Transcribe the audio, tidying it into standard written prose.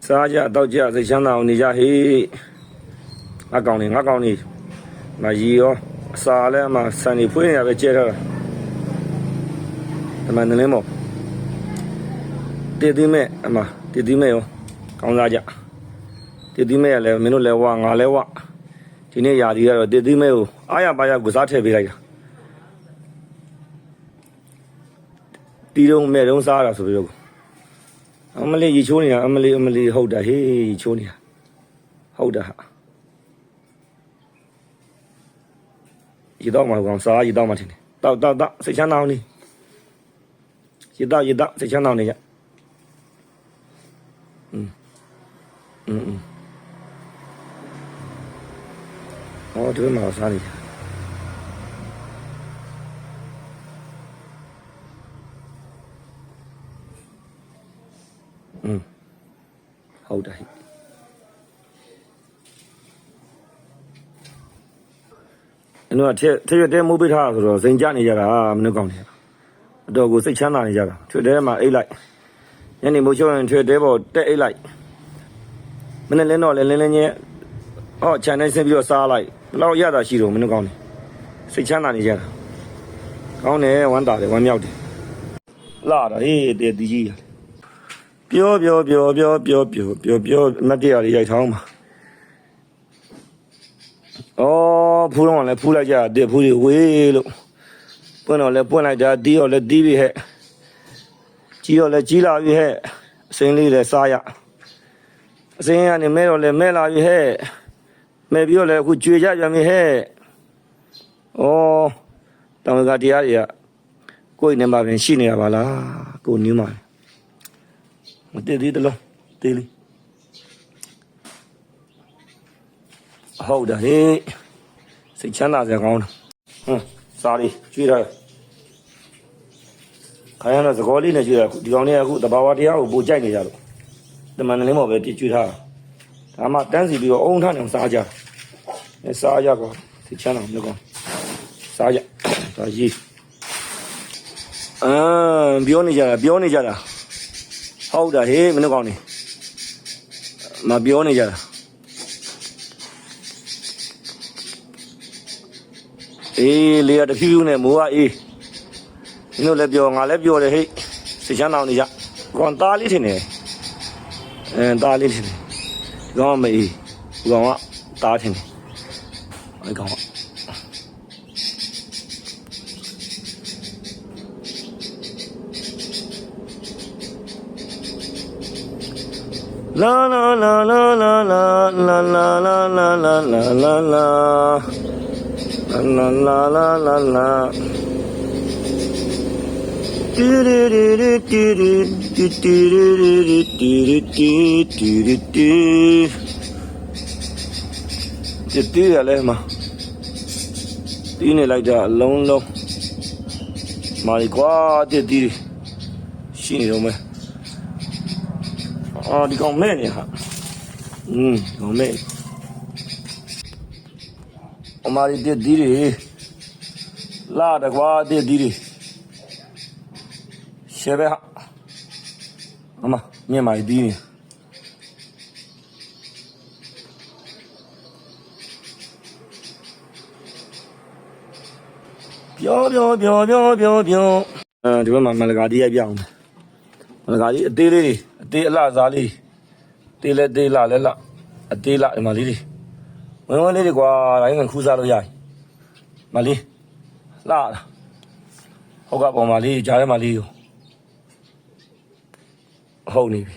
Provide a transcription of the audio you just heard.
စားကြတောက်ကြစိတ်ချမ်းသာအောင်နေကြဟေးငါကောင်းနေမရီရောအစာလည်းအမှဆန်နေဖွေးနေရပဲကျဲထားတာဒီမှာနည်းမောတည်တည်မဲ့အမှတည်တည်မဲ့ရောကောင်းစားကြတည်တည်မဲ့ရလဲမင်းတို့လဲဝငါလဲဝဒီနေ့ယာဒီကတော့တည်တည်မဲ့ကိုအားရပါရကိုစားထည့်ပေးလိုက်တာတီတုံးမဲ့တုံးစားတာဆိုပြီးတော့အမလေးရေချိုးနေတာအမလေးဟုတ်တာဟေးရေချိုးနေတာဟုတ်တာဟာရေတော့မကောင်စားရေတော့မထင်တယ်တောက်စိတ်ချမ်းသာအောင်နေရေတော့စိတ်ချမ်းသာအောင်နေကြဟောဒီမှာစားနေကြဟုတ်တယ်အဲ့တော့ထရွက်တဲမိုးပေးထားဆိုတော့စိန်ကြနေကြတာမနှုတ်ကောင်းနေအတော်ကိုစိတ်ချမ်းသာနေကြတာထရွက်တဲမှာအိတ်လိုက်ညနေမိုးချုံရင်ထရွက်တဲပေါ်တက်အိတ်လိုက်မနေ့လင်းတော့လင်းချင်းဟောခြံတိုင်းဆင်းပြီးတော့စားလိုက်ဘယ်လောက်ရတာရှိတော့မနှုတ်ကောင်းနေစိတ်ချမ်းသာနေကြတာကောင်းတယ်ဝမ်းသာတယ်ဝမ်းမြောက်တယ်လာတာဟေးတည်တည်ကြီးပြောအမတ်တရားတွေရိုက်ထောင်းပါဖူးတော့လည်းဖူးလိုက်ကြတဲ့ဖူးတွေဝေးလို့ပွင့်တော့လည်းပွင့်လိုက်တာတီးတော့လည်းတီးပြီးဟဲ့ကြီးတော့လည်းကြီးလာပြီဟဲ့အစင်းလေးလည်းစားရအစင်းကနေမဲတော့လည်းမဲလာပြီဟဲ့မဲပြီးတော့လည်းအခုကြွေကြပြန်ပြီဟဲ့တောင်ကတရားတွေကကိုယ့်နေမှာပင်ရှိနေရပါလားကိုနင်းမှာမတည်သေးတယ်လို့တည်လေဟုတ်တယ်ဟေးစိတ်ချမ်းသာစရာကောင်းတယ်စားလေးကျွေးထားခိုင်းရတော့သကောလေးနဲ့ကျွေးတာဒီကောင်လေးကအခုတဘာဝတရားကိုပို့ကြိုက်နေကြလို့တမန်လေးမော်ပဲပြည့်ကျွေးထားဒါမှတန်းစီပြီးတော့အုံထနေအောင်စားကြစားရကောစိတ်ချမ်းသာမျိုးကောင်းစားရဒါရေးပြောနေကြတာဟုတ်တာဟေးမနှုတ်ကောင်းနေမပြောနေကြတာလေရတဖြူးနဲ့မိုးကအေးမင်းတို့လည်းပြောငါလည်းပြောတယ်ဟေးစိတ်ချမ်းသာနေကြကောင်သားလေးထင်တယ်သားလေးထင်တယ်ကောင်ကမအေးကောင်ကသားထင်တယ်အဲ့ကောင်ကLa la la la la la la la la la la la la la la la la la la do do do do do do do do do do doရလဲမှာတီးနေလိုက်တာအလုံးလုံးမာလီကွာတီးရှိနေတော့မယ်ဒီကောင်မဲ့နေဟာကောင်မဲ့အမာရီတက်ဒီတွေလာတကွာတက်ဒီတွေရှယ်ပဲဟာအမမြင်မာဒီနေပြောဒီဘက်မှာမလကာတီးရိုက်ပြအောင်မလကာတီးအသေးလေးတွေအသေးအလှစားလေးတေးလဲတေးလာလဲလာအသေးလာဒီမှာလေးတွေဝင်လေးတွေကွာတိုင်းကခူးစားလို့ရတယ်မလေးလာဟုတ်ကပေါ်မှာလေးကြားထဲမှာလေးဟုတ်နေပြီ